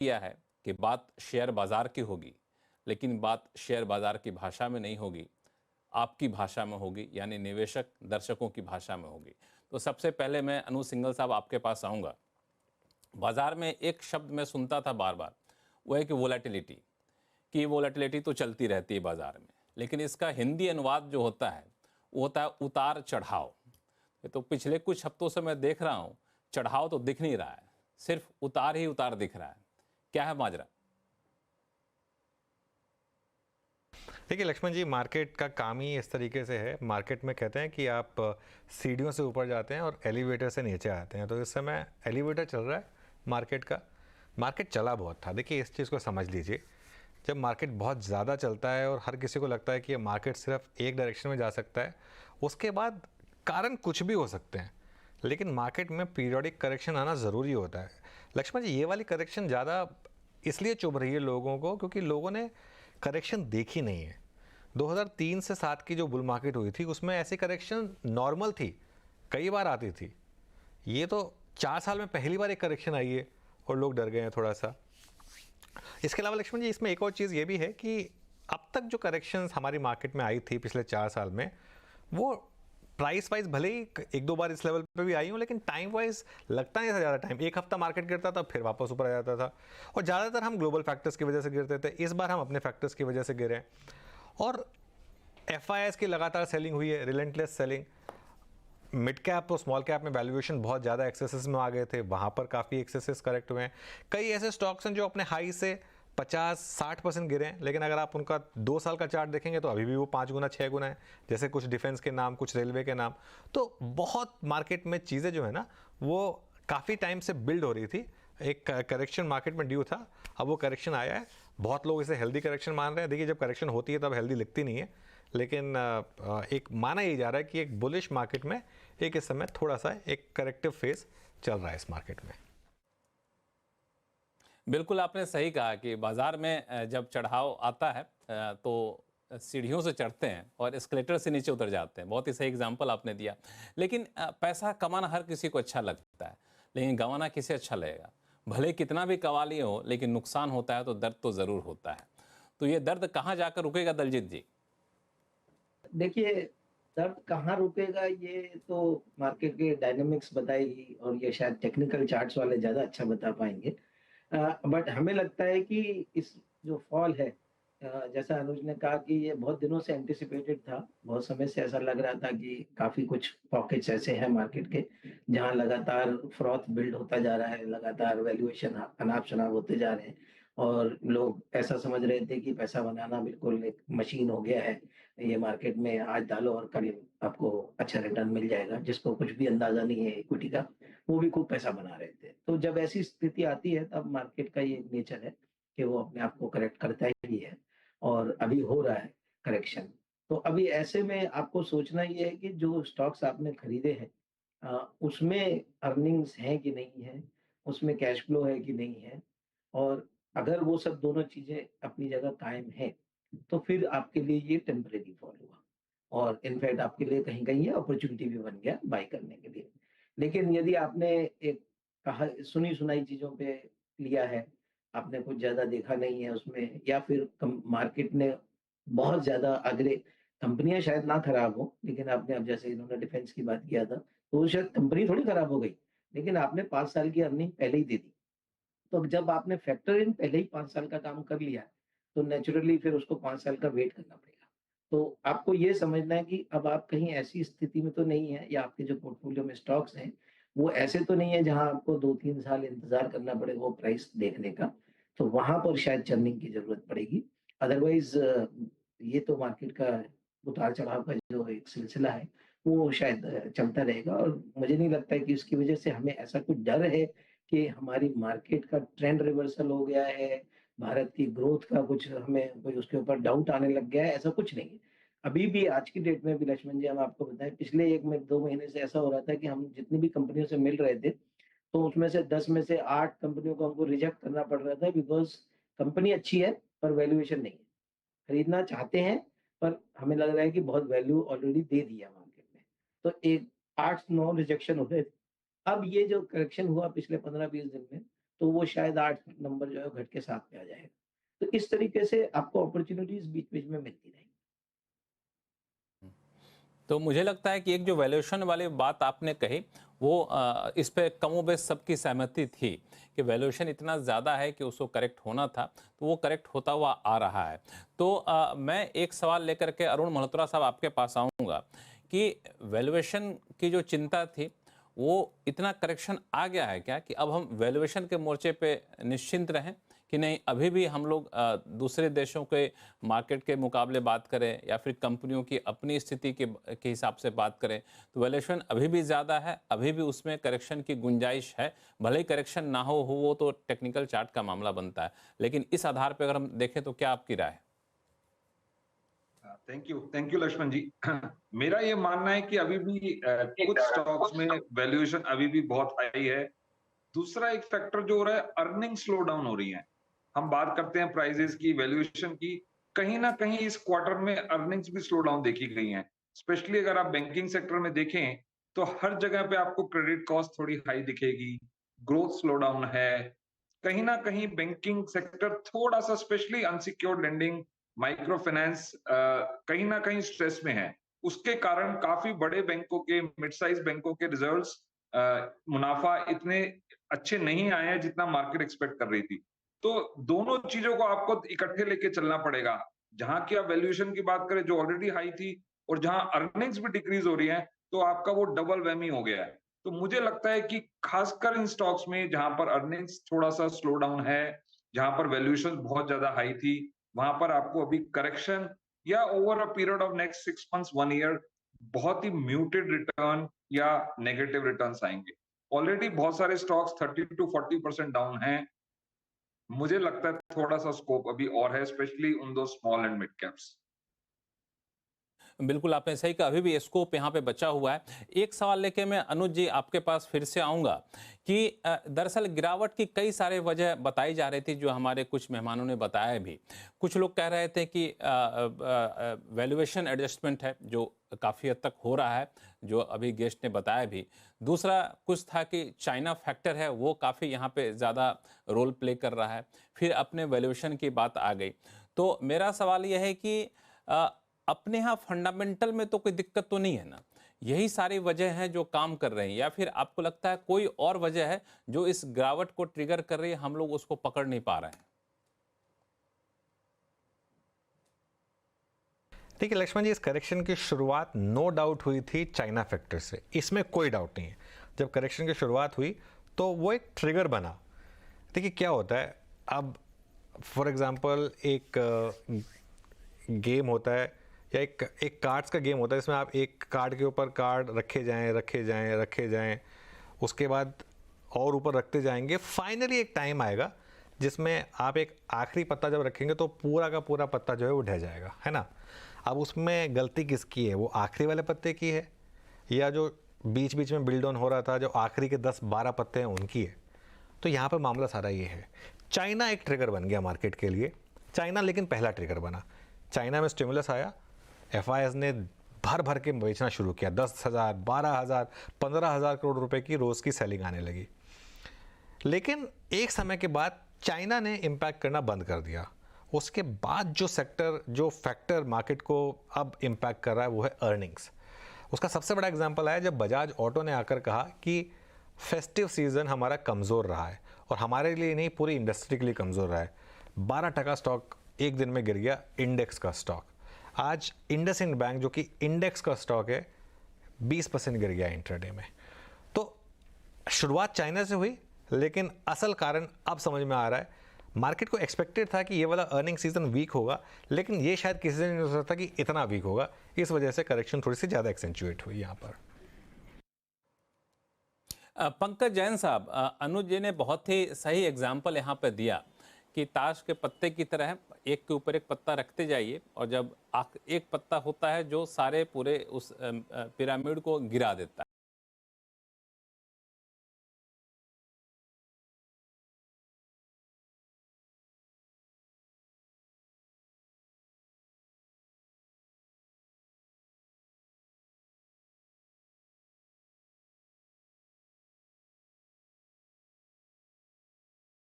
किया है कि बात शेयर बाजार की होगी, लेकिन बात शेयर बाजार की भाषा में नहीं होगी, आपकी भाषा में होगी, यानी निवेशक दर्शकों की भाषा में होगी। तो सबसे पहले मैं अनु सिंघल साहब आपके पास आऊँगा। बाजार में एक शब्द मैं सुनता था बार बार, वो है कि वोलेटिलिटी, कि वोलेटिलिटी तो चलती रहती है बाजार में, लेकिन इसका हिंदी अनुवाद जो होता है वो होता है उतार चढ़ाव। ये तो पिछले कुछ हफ्तों से मैं देख रहा हूँ, चढ़ाव तो दिख नहीं रहा है, सिर्फ उतार ही उतार दिख रहा है। क्या है माजरा? देखिए लक्ष्मण जी, मार्केट का काम ही इस तरीके से है। मार्केट में कहते हैं कि आप सीढ़ियों से ऊपर जाते हैं और एलिवेटर से नीचे आते हैं। तो इस समय एलिवेटर चल रहा है मार्केट का। मार्केट चला बहुत था। देखिए इस चीज़ को समझ लीजिए, जब मार्केट बहुत ज़्यादा चलता है और हर किसी को लगता है कि ये मार्केट सिर्फ एक डायरेक्शन में जा सकता है, उसके बाद कारण कुछ भी हो सकते हैं, लेकिन मार्केट में पीरियोडिक करेक्शन आना ज़रूरी होता है। लक्ष्मण जी, ये वाली करेक्शन ज़्यादा इसलिए चुभ रही है लोगों को क्योंकि लोगों ने करेक्शन देखी नहीं है। 2003 से 7 की जो बुल मार्केट हुई थी उसमें ऐसी करेक्शन नॉर्मल थी, कई बार आती थी। ये तो 4 साल में पहली बार एक करेक्शन आई है और लोग डर गए हैं थोड़ा सा। इसके अलावा लक्ष्मण जी, इसमें एक और चीज़ ये भी है कि अब तक जो करेक्शंस हमारी मार्केट में आई थी पिछले 4 साल में, वो प्राइस वाइज भले ही एक दो बार इस लेवल पे भी आई हूँ, लेकिन टाइम वाइज लगता नहीं था ज़्यादा टाइम। एक हफ्ता मार्केट गिरता था, फिर वापस ऊपर आ जाता था, और ज़्यादातर हम ग्लोबल फैक्टर्स की वजह से गिरते थे। इस बार हम अपने फैक्टर्स की वजह से गिरे और एफआईआईस की लगातार सेलिंग हुई है, रिलेंटलेस सेलिंग। मिड कैप और स्मॉल कैप में वैल्यूएशन बहुत ज़्यादा एक्सेसेस में आ गए थे, वहाँ पर काफ़ी एक्सेसेस करेक्ट हुए हैं। कई ऐसे स्टॉक्स हैं जो अपने हाई से 50-60% गिरे हैं, लेकिन अगर आप उनका 2 साल का चार्ट देखेंगे तो अभी भी वो 5 गुना 6 गुना है, जैसे कुछ डिफेंस के नाम, कुछ रेलवे के नाम। तो बहुत मार्केट में चीज़ें जो है ना, वो काफ़ी टाइम से बिल्ड हो रही थी। एक करेक्शन मार्केट में ड्यू था, अब वो करेक्शन आया है। बहुत लोग इसे हेल्दी करेक्शन मान रहे हैं। देखिए, जब करेक्शन होती है तब हेल्दी लिखती नहीं है, लेकिन एक माना ही जा रहा है कि एक बुलिश मार्केट में एक इस समय थोड़ा सा एक करेक्टिव फेज चल रहा है इस मार्केट में। बिल्कुल आपने सही कहा कि बाजार में जब चढ़ाव आता है तो सीढ़ियों से चढ़ते हैं और एस्केलेटर से नीचे उतर जाते हैं। बहुत ही सही एग्जांपल आपने दिया। लेकिन पैसा कमाना हर किसी को अच्छा लगता है, लेकिन गंवाना किसे अच्छा लगेगा? भले कितना भी कमा लिए हो, लेकिन नुकसान होता है तो दर्द तो ज़रूर होता है। तो ये दर्द कहाँ जाकर रुकेगा दलजीत जी? देखिए, दर्द कहाँ रुकेगा ये तो मार्केट के डायनामिक्स बताएगी और ये शायद टेक्निकल चार्ट्स वाले ज़्यादा अच्छा बता पाएँगे। बट हमें लगता है कि इस जो फॉल है, जैसा अनुज ने कहा कि ये बहुत दिनों से एंटिसिपेटेड था। बहुत समय से ऐसा लग रहा था कि काफ़ी कुछ पॉकेट्स ऐसे हैं मार्केट के, जहाँ लगातार फ्रॉथ बिल्ड होता जा रहा है, लगातार वैल्यूएशन अनाप-शनाप होते जा रहे हैं और लोग ऐसा समझ रहे थे कि पैसा बनाना बिल्कुल एक मशीन हो गया है। ये मार्केट में आज डालो और कल आपको अच्छा रिटर्न मिल जाएगा। जिसको कुछ भी अंदाज़ा नहीं है इक्विटी का, वो भी खूब पैसा बना रहे थे। तो जब ऐसी स्थिति आती है तब मार्केट का ये नेचर है कि वो अपने आप को करेक्ट करता ही है और अभी हो रहा है करेक्शन। तो अभी ऐसे में आपको सोचना ये है कि जो स्टॉक्स आपने खरीदे हैं, उसमें अर्निंग्स हैं कि नहीं है, उसमें कैश फ्लो है कि नहीं है, और अगर वो सब दोनों चीज़ें अपनी जगह कायम हैं, तो फिर आपके लिए ये टेम्परेरी फॉल हुआ और इनफैक्ट आपके लिए कहीं-कहीं ये अपॉर्च्युनिटी भी बन गया बाय करने के लिए। लेकिन यदि आपने एक कहा सुनी-सुनाई चीज़ों पे लिया है, आपने कुछ ज़्यादा देखा नहीं है उसमें, या फिर कम मार्केट ने बहुत ज़्यादा अगले कंपनियाँ शायद ना खराब हो, लेकिन आपने अब जैसे इन्होंने डिफेंस की बात किया था, तो वो शायद कंपनी थोड़ी खराब हो गई, लेकिन आपने 5 साल की अर्निंग पहले ही दे दी। तो जब आपने फैक्टर इन पहले ही 5 साल का काम कर लिया है, तो नेचुरली फिर उसको 5 साल का वेट करना पड़ेगा। तो आपको ये समझना है कि अब आप कहीं ऐसी स्थिति में तो नहीं है, या आपके जो पोर्टफोलियो में स्टॉक्स हैं, वो ऐसे तो नहीं है जहाँ आपको 2-3 साल इंतज़ार करना पड़ेगा वो प्राइस देखने का। तो वहाँ पर शायद चर्निंग की ज़रूरत पड़ेगी। अदरवाइज़ ये तो मार्केट का उतार-चढ़ाव का जो एक सिलसिला है, वो शायद चलता रहेगा और मुझे नहीं लगता है कि इसकी वज़ह से हमें ऐसा कुछ डर है कि हमारी मार्केट का ट्रेंड रिवर्सल हो गया है, भारत की ग्रोथ का कुछ हमें कोई उसके ऊपर डाउट आने लग गया है, ऐसा कुछ नहीं है। अभी भी आज की डेट में भी लक्ष्मण जी, हम आपको बताएँ, पिछले 1 में 2 महीने से ऐसा हो रहा था कि हम जितनी भी कंपनियों से मिल रहे थे, तो उसमें से 10 में से 8 कंपनियों को हमको रिजेक्ट करना पड़ रहा था बिकॉज़ कंपनी अच्छी है, पर वैल्यूएशन नहीं है। खरीदना चाहते हैं, पर हमें लग रहा है कि बहुत वैल्यू ऑलरेडी दे दी है मार्केट में। तो एक 8-9 रिजेक्शन हो गए थे। अब ये जो करेक्शन हुआ पिछले 15-20 दिन में, तो वो शायद 8 नंबर जो है घट के 7 पे आ जाएगा। तो इस तरीके से आपको अपॉर्च्युनिटीज़ बीच-बीच में मिलती रहेंगी। तो मुझे लगता है कि एक जो वैल्यूएशन वाली बात आपने कही वो इस पे कमोबेश सबकी सहमति थी कि वैल्यूएशन इतना ज़्यादा है कि उसको करेक्ट होना था, तो वो करेक्ट होता हुआ आ रहा है। तो मैं एक सवाल लेकर के अरुण मल्होत्रा साहब आपके पास आऊँगा कि वैल्यूएशन की जो चिंता थी वो इतना करेक्शन आ गया है क्या कि अब हम वैल्यूएशन के मोर्चे पे निश्चिंत रहें कि नहीं अभी भी हम लोग दूसरे देशों के मार्केट के मुकाबले बात करें या फिर कंपनियों की अपनी स्थिति के हिसाब से बात करें तो वैल्यूएशन अभी भी ज़्यादा है, अभी भी उसमें करेक्शन की गुंजाइश है। भले ही करेक्शन ना हो वो तो टेक्निकल चार्ट का मामला बनता है, लेकिन इस आधार पर अगर हम देखें तो क्या आपकी राय है? थैंक यू लक्ष्मण जी। मेरा ये मानना है कि अभी भी कुछ स्टॉक्स में वैल्यूएशन अभी भी बहुत हाई है। दूसरा एक फैक्टर जो हो रहा है, अर्निंग स्लो डाउन हो रही है। हम बात करते हैं प्राइजेस की, वैल्यूएशन की, कहीं ना कहीं इस क्वार्टर में अर्निंग्स भी स्लो डाउन देखी गई हैं। स्पेशली अगर आप बैंकिंग सेक्टर में देखें तो हर जगह पे आपको क्रेडिट कॉस्ट थोड़ी हाई दिखेगी, ग्रोथ स्लो डाउन है। कहीं ना कहीं बैंकिंग सेक्टर थोड़ा सा, specially unsecured lending, micro finance, कहीं ना कहीं स्ट्रेस में है। उसके कारण काफी बड़े बैंकों के, मिड साइज बैंकों के रिजल्ट्स, मुनाफा इतने अच्छे नहीं आए हैं जितना मार्केट एक्सपेक्ट कर रही थी। तो दोनों चीजों को आपको इकट्ठे लेके चलना पड़ेगा। जहां की आप वैल्यूएशन की बात करें जो ऑलरेडी हाई थी, और जहां अर्निंग्स भी डिक्रीज हो रही है, तो आपका वो डबल वैमी हो गया है। तो मुझे लगता है कि खासकर इन स्टॉक्स में जहां पर अर्निंग्स थोड़ा सा स्लो डाउन है, जहां पर वैल्यूएशन बहुत ज्यादा हाई थी, वहां पर आपको अभी करेक्शन या over a period of next 6 months 1 year बहुत ही म्यूटेड रिटर्न या नेगेटिव रिटर्न्स आएंगे। ऑलरेडी बहुत सारे स्टॉक्स 30 टू 40% डाउन हैं। मुझे लगता है थोड़ा सा स्कोप अभी और है, स्पेशली उन दो स्मॉल एंड मिड कैप्स। बिल्कुल आपने सही कहा, अभी भी स्कोप यहाँ पे बचा हुआ है। एक सवाल लेके मैं अनुज जी आपके पास फिर से आऊँगा कि दरअसल गिरावट की कई सारे वजह बताई जा रही थी जो हमारे कुछ मेहमानों ने बताया भी। कुछ लोग कह रहे थे कि वैल्यूएशन एडजस्टमेंट है जो काफ़ी हद तक हो रहा है, जो अभी गेस्ट ने बताया भी। दूसरा कुछ था कि चाइना फैक्टर है वो काफ़ी यहाँ पे ज़्यादा रोल प्ले कर रहा है। फिर अपने वैल्यूएशन की बात आ गई। तो मेरा सवाल यह है कि अपने यहाँ फंडामेंटल में तो कोई दिक्कत तो नहीं है ना? यही सारी वजह हैं जो काम कर रहे हैं या फिर आपको लगता है कोई और वजह है जो इस गिरावट को ट्रिगर कर रही है, हम लोग उसको पकड़ नहीं पा रहे हैं? देखिए लक्ष्मण जी, इस करेक्शन की शुरुआत नो डाउट हुई थी चाइना फैक्टर से, इसमें कोई डाउट नहीं है। जब करेक्शन की शुरुआत हुई तो वो एक ट्रिगर बना। देखिए क्या होता है, अब फॉर एग्जांपल एक गेम होता है या एक कार्ड्स का गेम होता है, इसमें आप एक कार्ड के ऊपर कार्ड रखे जाएं, उसके बाद और ऊपर रखते जाएंगे। फाइनली एक टाइम आएगा जिसमें आप एक आखिरी पत्ता जब रखेंगे तो पूरा का पूरा पत्ता जो है वो ढह जाएगा, है ना। अब उसमें गलती किसकी है, वो आखिरी वाले पत्ते की है या जो बीच बीच में बिल्ड ऑन हो रहा था, जो आखिरी के 10-12 पत्ते हैं उनकी है। तो यहाँ पर मामला सारा ये है। चाइना एक ट्रिगर बन गया मार्केट के लिए। चाइना लेकिन पहला ट्रिगर बना। चाइना में स्टिमुलस आया, एफआईएस ने भर भर के बेचना शुरू किया। 10,000, 12,000, 15,000 करोड़ रुपए की रोज़ की सेलिंग आने लगी। लेकिन एक समय के बाद चाइना ने इम्पैक्ट करना बंद कर दिया। उसके बाद जो फैक्टर मार्केट को अब इम्पैक्ट कर रहा है वो है अर्निंग्स। उसका सबसे बड़ा एग्जांपल आया जब बजाज ऑटो ने आकर कहा कि फेस्टिव सीज़न हमारा कमज़ोर रहा है, और हमारे लिए नहीं पूरी इंडस्ट्री के लिए कमज़ोर रहा है। 12% स्टॉक एक दिन में गिर गया, इंडेक्स का स्टॉक। आज इंडसइंड बैंक जो कि इंडेक्स का स्टॉक है 20% गिर गया इंट्राडे में। तो शुरुआत चाइना से हुई, लेकिन असल कारण अब समझ में आ रहा है। मार्केट को एक्सपेक्टेड था कि ये वाला अर्निंग सीजन वीक होगा, लेकिन ये शायद किसी ने नहीं सोचा था कि इतना वीक होगा। इस वजह से करेक्शन थोड़ी सी ज़्यादा एक्सेंचुएट हुई यहाँ पर। पंकज जैन साहब, अनुज जी ने बहुत ही सही एग्जाम्पल यहाँ पे दिया कि ताश के पत्ते की तरह एक के ऊपर एक पत्ता रखते जाइए, और जब एक पत्ता होता है जो सारे पूरे उस पिरामिड को गिरा देता है।